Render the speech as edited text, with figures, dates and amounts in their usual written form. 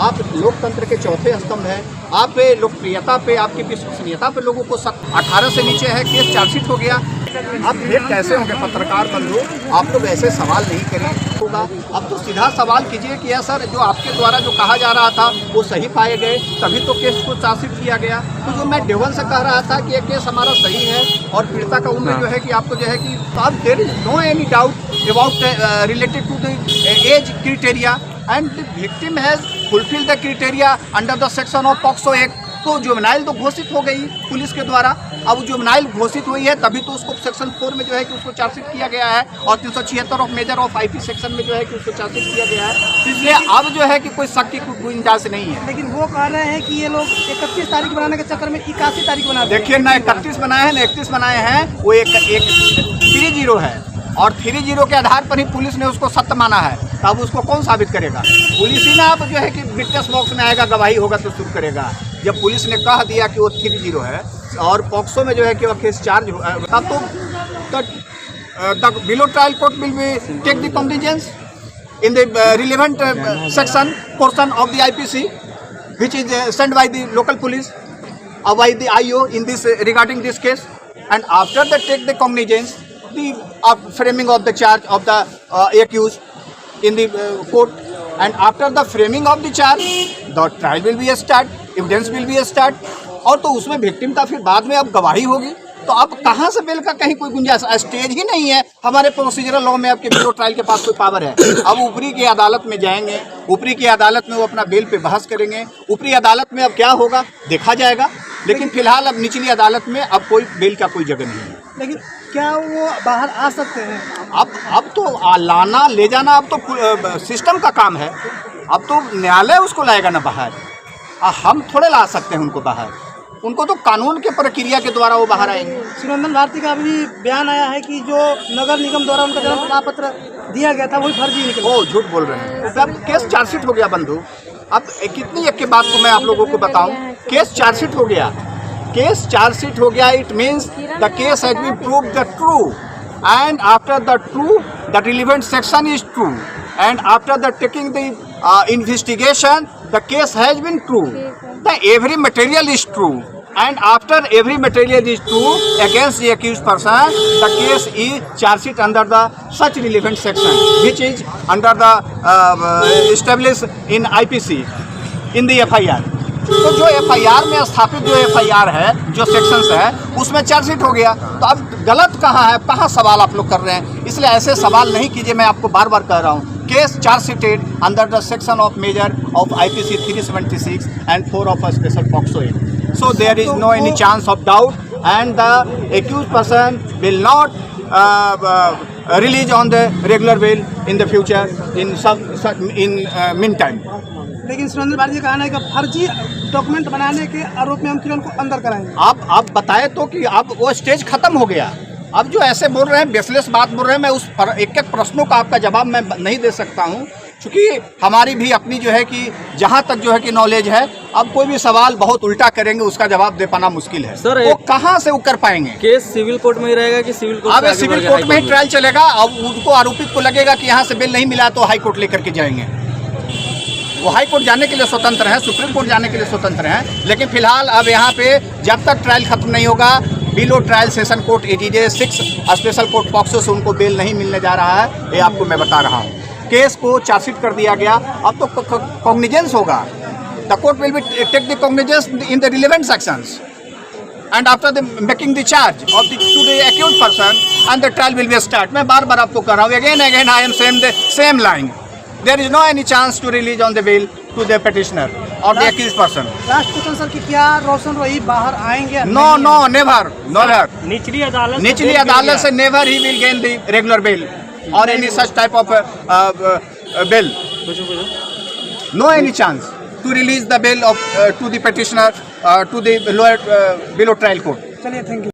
आप लोकतंत्र के चौथे स्तंभ हैं। आप पे लोकप्रियता पे, आपकी विश्वसनीयता पे लोगों को 18 से नीचे है, केस चार्जशीट हो गया। अब फिर कैसे होंगे पत्रकार बंधु, आप लोग ऐसे सवाल नहीं करें होगा। अब तो सीधा सवाल कीजिए कि यह सर जो आपके द्वारा जो कहा जा रहा था वो सही पाए गए, तभी तो केस को चार्जशीट किया गया। तो जो मैं डेवन से कह रहा था कि ये केस हमारा सही है और पीड़िता का उम्र जो है कि आपको जो है कि अब there is no any doubt about related to the age criteria and the victim has fulfil the criteria under the section of POCSO act. तो जुवेनाइल तो घोषित हो गई पुलिस के द्वारा। अब जुवेनाइल घोषित हुई है तभी तो उसको सेक्शन 4 में जो है कि उसको चार्जशीट किया गया है और 376 of measure of IP section में जो है कि उसको चार्जशीट किया गया है। इसलिए अब जो है कि कोई शक की कोई गुंजाइश नहीं है। लेकिन वो कह रहे हैं कि ये लोग 31 तारीख बनाने के चक्कर में 81 तारीख बना देखिए ना, 31 बनाए हैं ना 31 बनाए हैं, वो एक 30 है और 30 के आधार पर ही पुलिस ने उसको सत्य माना है। तब उसको कौन साबित करेगा? पुलिस ही ना अब जो है कि विटनेस बॉक्स में आएगा, गवाही होगा तो शुरू करेगा। जब पुलिस ने कह दिया कि वो 30 है और पॉक्सो में जो है कि वो केस चार्ज तब तो below trial court will be take the cognizance in the relevant section portion of the IPC which is sent by the local police or by the IO in this regarding this case, and after that take the cognizance the framing of the charge of the accused in the court, and after the framing of the charge the trial will be start, evidence will be start। और तो उसमें victim का फिर बाद में अब गवाही होगी। तो अब कहाँ से बेल का कहीं कोई गुंजाइश? स्टेज ही नहीं है हमारे प्रोसीजरल लॉ में, आपके ब्यूरो ट्रायल के पास कोई पावर है। अब ऊपरी की अदालत में जाएंगे, ऊपरी की अदालत में वो अपना बेल पे बहस करेंगे। ऊपरी अदालत में अब क्या होगा देखा जाएगा, लेकिन फिलहाल अब निचली अदालत में अब कोई बेल का कोई जगह नहीं है। लेकिन क्या वो बाहर आ सकते हैं? अब तो लाना ले जाना अब तो सिस्टम का काम है। अब तो न्यायालय उसको लाएगा ना बाहर, हम थोड़े ला सकते हैं उनको बाहर। उनको तो कानून के प्रक्रिया के द्वारा वो बाहर आएंगे। सुनंदन भारती का भी बयान आया है कि जो नगर निगम द्वारा उनका जन्म प्रमाण पत्र दिया गया था वही फर्जी निकला। वो झूठ बोल रहे हैं। अब केस चार्जशीट हो गया बंधु। अब कितनी एक के बात को मैं आप लोगों को बताऊं, केस चार्जशीट हो गया। केस चार्जशीट हो गया, it means the case has been proved the true, and after the true the relevant section is true, and after the taking the investigation the case has been true, the every material is true, and after every material is true against the accused person the case is charged under the such relevant section which is under the established in IPC in the FIR। तो जो FIR में स्थापित जो FIR है, जो sections है, उसमें chargesheet हो गया। तो अब गलत कहाँ है, कहाँ सवाल आप लोग कर रहे हैं? इसलिए ऐसे सवाल नहीं कीजिए, मैं आपको बार बार कह रहा हूँ। Case chargesheeted under the section of measure of IPC 376 and 4 of a special POCSO Act। So there is no any chance of doubt, and the accused person will not release on the regular bail in the future in meantime। लेकिन सुरेंद्र भारती का कहना है कि फर्जी document बनाने के आरोप में हम किरण को अंदर कराएंगे। आप बताए तो कि अब वो स्टेज खत्म हो गया। अब जो ऐसे बोल रहे हैं, बेसलेस बात बोल रहे हैं, मैं उस एक प्रश्नों का आपका जवाब मैं नहीं दे सकता हूं, क्योंकि हमारी भी अपनी जो है कि जहां तक जो है कि नॉलेज है। अब कोई भी सवाल बहुत उल्टा करेंगे, उसका जवाब दे पाना मुश्किल है। सर वो कहां से वो कर पाएंगे? केस सिविल कोर्ट में ही रहेगा कि सिविल कोर्ट? अब सिविल कोर्ट में ही ट्रायल चलेगा। अब उनको आरोपित को लगेगा कि यहाँ से बेल नहीं मिला तो हाई कोर्ट लेकर के जाएंगे। वो हाई कोर्ट जाने के लिए स्वतंत्र हैं, सुप्रीम कोर्ट जाने के लिए स्वतंत्र हैं, लेकिन फिलहाल अब यहाँ पे जब तक ट्रायल खत्म नहीं होगा, below trial session court ATJ 6 special court POCSO से उनको बेल नहीं मिलने जा रहा है। ये आपको मैं बता रहा हूँ। केस को चार्जशीट कर दिया गया, अब तो कॉग्निजेंस होगा। The court will be take the cognizance in the relevant sections, and after the making the charge of the to the accused person, and the trial will be start। मैं बार बार आपको कह रहा हूँ, again I am saying the same line। There is no any chance to release on the bail to the petitioner or the accused person। Last question sir कि क्या रोशन रोही बाहर आएंगे? No, never। निचली अदालत से never he will gain the regular bail or any such type of bail। No any chance to release the bail of to the petitioner to the lower below trial court। चलिए, thank you.